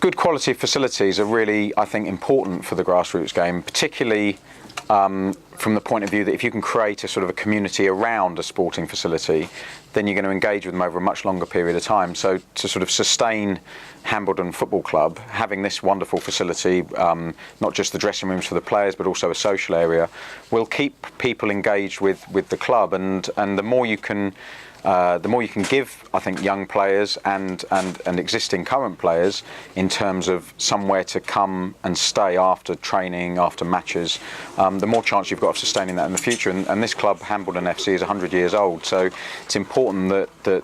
good quality facilities are really, I think, important for the grassroots game, particularly from the point of view that if you can create a sort of a community around a sporting facility, then you're going to engage with them over a much longer period of time. So to sort of sustain Hambledon Football Club, having this wonderful facility, not just the dressing rooms for the players, but also a social area, will keep people engaged with the club. And the more you can give, I think, young players and existing current players in terms of somewhere to come and stay after training, after matches, the more chance you've got of sustaining that in the future. And this club, Hambledon FC, is 100 years old, so it's important that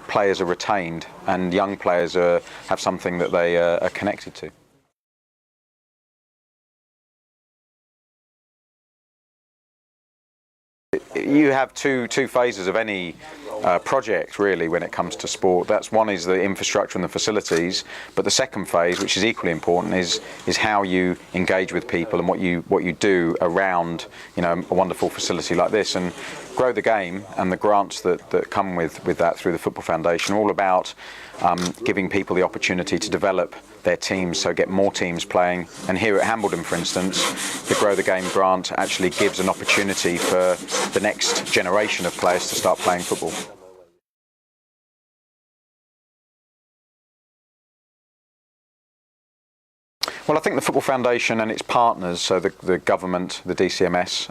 players are retained and young players have something that they are connected to. You have two phases of any project really when it comes to sport. One is the infrastructure and the facilities, but the second phase, which is equally important, is how you engage with people and what you do around a wonderful facility like this. And Grow the Game and the grants that come with that through the Football Foundation are all about giving people the opportunity to develop their teams, so get more teams playing. And here at Hambledon, for instance, the Grow the Game grant actually gives an opportunity for the next generation of players to start playing football. Well, I think the Football Foundation and its partners, so the government, the DCMS,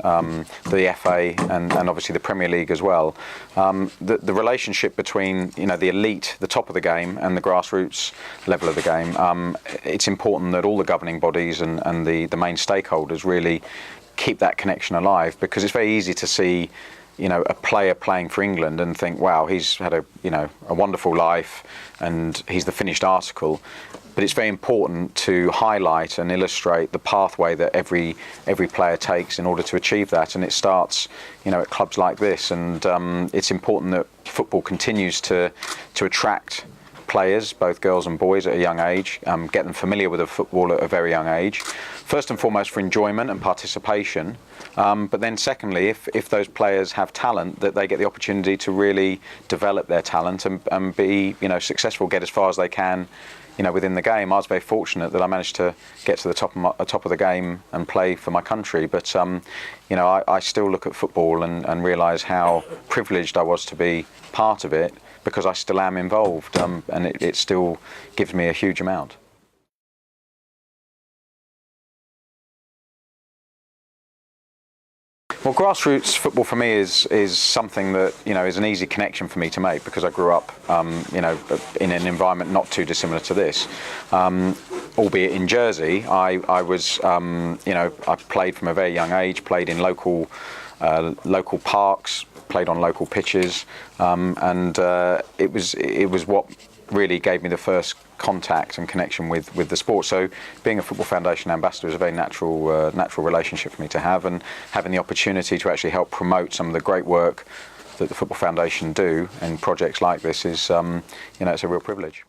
the FA, and obviously the Premier League as well, the relationship between the elite, the top of the game, and the grassroots level of the game, it's important that all the governing bodies and the main stakeholders really keep that connection alive, because it's very easy to see a player playing for England and think, wow, he's had a wonderful life and he's the finished article. But it's very important to highlight and illustrate the pathway that every player takes in order to achieve that, and it starts at clubs like this. And it's important that football continues to attract players, both girls and boys, at a young age, get them familiar with the football at a very young age, first and foremost for enjoyment and participation, but then secondly, if those players have talent, that they get the opportunity to really develop their talent and be successful, get as far as they can within the game. I was very fortunate that I managed to get to the top of the game and play for my country, but I still look at football and realise how privileged I was to be part of it, because I still am involved, and it still gives me a huge amount. Well, grassroots football for me is something that is an easy connection for me to make, because I grew up in an environment not too dissimilar to this, albeit in Jersey. I was I played from a very young age, played in local parks, played on local pitches, and it was what really gave me the first contact and connection with the sport. So being a Football Foundation ambassador is a very natural relationship for me to have, and having the opportunity to actually help promote some of the great work that the Football Foundation do in projects like this is it's a real privilege.